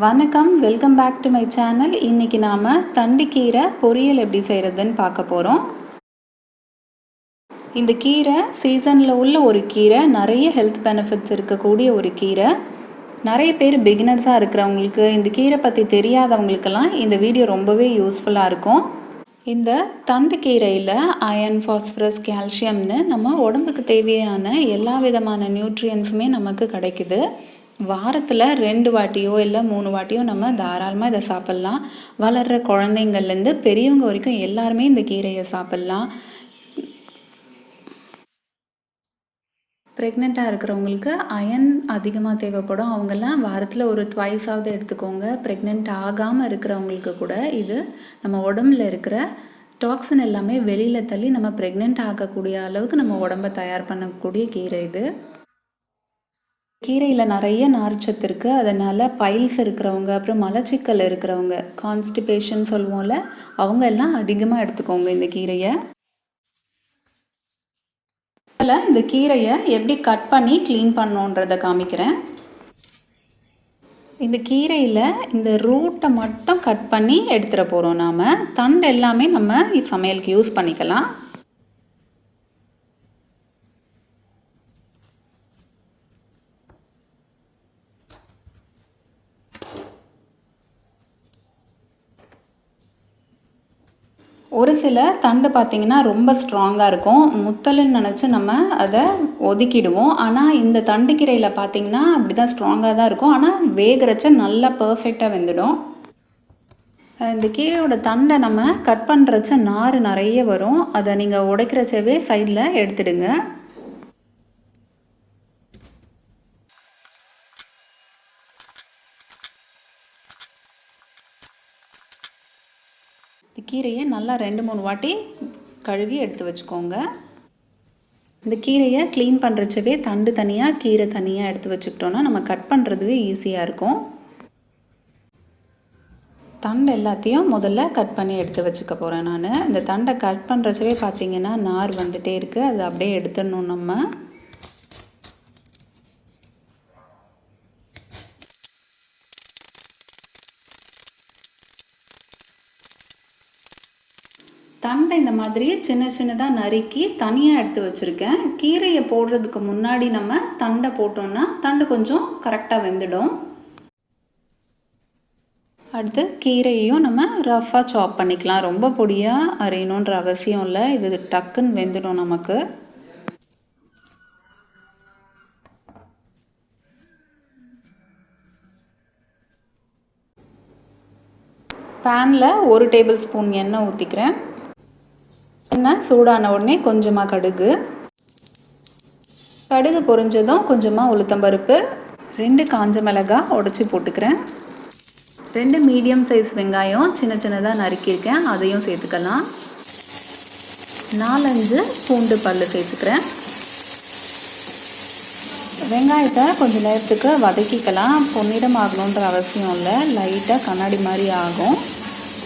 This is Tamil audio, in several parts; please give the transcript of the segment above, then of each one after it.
வணக்கம், welcome back to my channel. இன்றைக்கி நாம் தண்டு கீரை பொரியல் எப்படி செய்கிறதுன்னு பார்க்க போகிறோம். இந்த கீரை சீசனில் உள்ள ஒரு கீரை, நிறைய ஹெல்த் பெனிஃபிட்ஸ் இருக்கக்கூடிய ஒரு கீரை. நிறைய பேர் பிகினர்ஸாக இருக்கிறவங்களுக்கு, இந்த கீரை பற்றி தெரியாதவங்களுக்கெல்லாம் இந்த வீடியோ ரொம்பவே யூஸ்ஃபுல்லாக இருக்கும். இந்த தண்டு கீரையில் அயன், ஃபாஸ்பரஸ், கால்சியம்னு நம்ம உடம்புக்கு தேவையான எல்லா விதமான நியூட்ரியன்ஸுமே நமக்கு கிடைக்குது. வாரத்தில் 2 வாட்டியோ இல்லை 3 வாட்டியோ நம்ம தாராளமாக இதை சாப்பிட்லாம். வளர்கிற குழந்தைங்கள்லேருந்து பெரியவங்க வரைக்கும் எல்லாருமே இந்த கீரையை சாப்பிட்லாம். ப்ரெக்னெண்ட்டாக இருக்கிறவங்களுக்கு அயன் அதிகமாக தேவைப்படும். அவங்கெல்லாம் வாரத்தில் ஒரு ட்வைஸாவது எடுத்துக்கோங்க. ப்ரெக்னென்ட் ஆகாமல் இருக்கிறவங்களுக்கு கூட இது நம்ம உடம்புல இருக்கிற டாக்ஸின் எல்லாமே வெளியில் தள்ளி நம்ம ப்ரெக்னென்ட் ஆகக்கூடிய அளவுக்கு நம்ம உடம்பை தயார் பண்ணக்கூடிய கீரை இது. கீரையில் நிறைய நார்ச்சத்து இருக்குது. அதனால் பைல்ஸ் இருக்கிறவங்க, அப்புறம் மலச்சிக்கல் இருக்கிறவங்க, கான்ஸ்டிபேஷன் சொல்லுவோம்ல, அவங்க எல்லாம் அதிகமாக எடுத்துக்கோங்க இந்த கீரையை. அதில் இந்த கீரையை எப்படி கட் பண்ணி க்ளீன் பண்ணோன்றதை காமிக்கிறேன். இந்த கீரையில் இந்த ரூட்டை மட்டும் கட் பண்ணி எடுத்துகிற போகிறோம். நாம் தண்டு எல்லாமே நம்ம சமையலுக்கு யூஸ் பண்ணிக்கலாம். ஒரு சில தண்டு பார்த்திங்கன்னா ரொம்ப ஸ்ட்ராங்காக இருக்கும். முத்தலுன்னு நினச்சி நம்ம அதை ஒதுக்கிடுவோம். ஆனால் இந்த தண்டு கீரையில் பார்த்திங்கன்னா அப்படி தான் ஸ்ட்ராங்காக தான் இருக்கும். ஆனால் வேகிறச்ச நல்லா பர்ஃபெக்டாக வெந்துடும். இந்த கீரையோட தண்டை நம்ம கட் பண்ணுறச்ச நார் நிறைய வரும். அதை நீங்கள் உடைக்கிறச்சவே சைடில் எடுத்துடுங்க. கீரையை நல்லா 2-3 வாட்டி கழுவி எடுத்து வச்சுக்கோங்க. இந்த கீரையை க்ளீன் பண்ணுறச்சவே தண்டு தனியாக, கீரை தனியாக எடுத்து வச்சுக்கிட்டோன்னா நம்ம கட் பண்ணுறதுக்கு ஈஸியாக இருக்கும். தண்டு எல்லாத்தையும் முதல்ல கட் பண்ணி எடுத்து வச்சுக்க போகிறேன் நான். இந்த தண்டை கட் பண்ணுறச்சவே பார்த்திங்கன்னா நார் வந்துகிட்டே இருக்குது. அது அப்படியே எடுத்துடணும் நம்ம. தண்டை இந்த மாதிரி சின்ன சின்னதாக நறுக்கி தனியாக எடுத்து வச்சுருக்கேன். கீரையை போடுறதுக்கு முன்னாடி நம்ம தண்டை போட்டோம்னா தண்டு கொஞ்சம் கரெக்டாக வெந்துடும். அடுத்து கீரையையும் நம்ம ரஃப்பாக சாப் பண்ணிக்கலாம். ரொம்ப பொடியாக அரையணுன்ற அவசியம் இல்லை. இது டக்குன்னு வெந்துடும் நமக்கு. பேனில் 1 டேபிள் ஸ்பூன் எண்ணெய் ஊற்றிக்கிறேன். எண்ணெய் சூடான உடனே கொஞ்சமாக கடுகு பொரிஞ்சதும் கொஞ்சமாக உளுத்தம்பருப்பு, 2 காஞ்ச மிளகாய் உடச்சி போட்டுக்கிறேன். 2 மீடியம் சைஸ் வெங்காயம் சின்ன சின்னதாக நறுக்கியிருக்கேன், அதையும் சேர்த்துக்கலாம். 4-5 பூண்டு பல் சேர்த்துக்கிறேன். வெங்காயத்தை கொஞ்சம் நேரத்துக்கு வதக்கிக்கலாம். பொன்னிறம் ஆகணுன்ற அவசியம் இல்லை. லைட்டாக கண்ணாடி மாதிரி ஆகும்,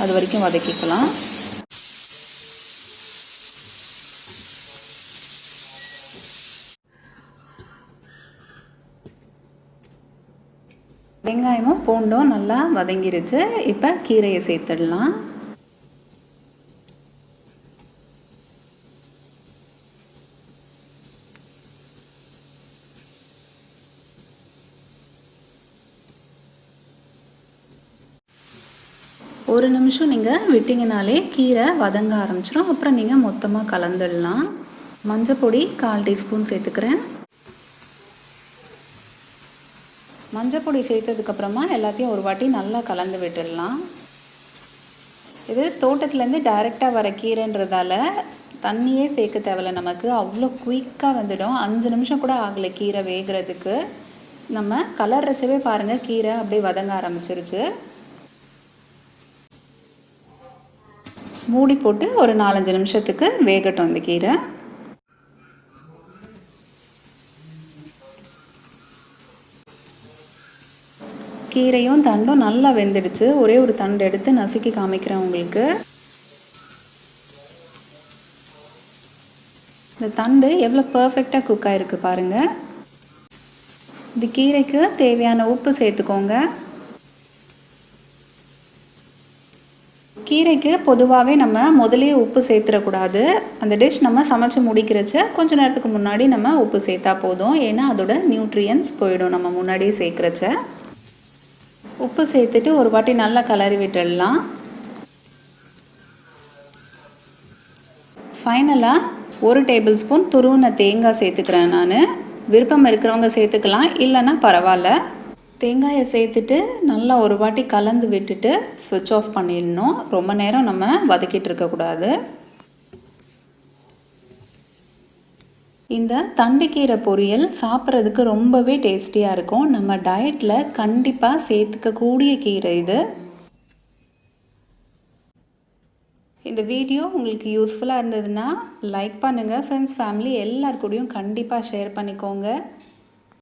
அது வரைக்கும் வதக்கிக்கலாம். வெங்காயமும் பூண்டும் நல்லா வதங்கிருச்சு. இப்போ கீரையை சேர்த்துடலாம். ஒரு நிமிஷம் நீங்கள் விட்டிங்கனாலே கீரை வதங்க ஆரம்பிச்சிடும். அப்புறம் நீங்கள் மொத்தமாக கலந்துடலாம். மஞ்சள் பொடி 1/4 டீஸ்பூன் சேர்த்துக்கிறேன். மஞ்சள் பொடி சேர்த்ததுக்கப்புறமா எல்லாத்தையும் ஒரு வாட்டி நல்லா கலந்து விட்டுடலாம். இது தோட்டத்துலேருந்து டைரெக்டாக வர கீரைன்றதால தண்ணியே சேர்க்க தேவையில்லை நமக்கு. அவ்வளோ குயிக்காக வந்துடும். 5 நிமிஷம் கூட ஆகலை கீரை வேகிறதுக்கு. நம்ம கலர்றச்சவே பாருங்கள், கீரை அப்படியே வதங்க ஆரம்பிச்சிருச்சு. மூடி போட்டு ஒரு 4-5 நிமிஷத்துக்கு வேகட்டும் இந்த கீரை. கீரையும் தண்டும் நல்லா வெந்துடுச்சு. ஒரே ஒரு தண்டு எடுத்து நசுக்கி காமிக்கிறேன் உங்களுக்கு. இந்த தண்டு எவ்வளோ பர்ஃபெக்டாக குக் ஆகிருக்கு பாருங்கள். இந்த கீரைக்கு தேவையான உப்பு சேர்த்துக்கோங்க. கீரைக்கு பொதுவாகவே நம்ம முதலே உப்பு சேர்த்துடக்கூடாது. அந்த டிஷ் நம்ம சமைச்சு முடிக்கிறச்ச கொஞ்ச நேரத்துக்கு முன்னாடி நம்ம உப்பு சேர்த்தா போதும். ஏன்னா அதோட நியூட்ரியன்ஸ் போயிடும் நம்ம முன்னாடியே சேர்க்குறச்ச. உப்பு சேர்த்துட்டு ஒரு வாட்டி நல்லா கிளறி விட்டுடலாம். ஃபைனலாக 1 டேபிள் ஸ்பூன் துருவின தேங்காய் சேர்த்துக்கிறேன் நான். விருப்பம் இருக்கிறவங்க சேர்த்துக்கலாம், இல்லைன்னா பரவாயில்ல. தேங்காயை சேர்த்துட்டு நல்லா ஒரு வாட்டி கலந்து விட்டுட்டு ஸ்விட்ச் ஆஃப் பண்ணிடணும். ரொம்ப நேரம் நம்ம வதக்கிட்டு இருக்கக்கூடாது. இந்த தண்டுக்கீரை பொரியல் சாப்பிட்றதுக்கு ரொம்பவே டேஸ்டியாக இருக்கும். நம்ம டயட்டில் கண்டிப்பாக சேர்த்துக்கக்கூடிய கீரை இது. இந்த வீடியோ உங்களுக்கு யூஸ்ஃபுல்லாக இருந்ததுன்னா லைக் பண்ணுங்கள். ஃப்ரெண்ட்ஸ், ஃபேமிலி எல்லார் கூடயும் கண்டிப்பாக ஷேர் பண்ணிக்கோங்க.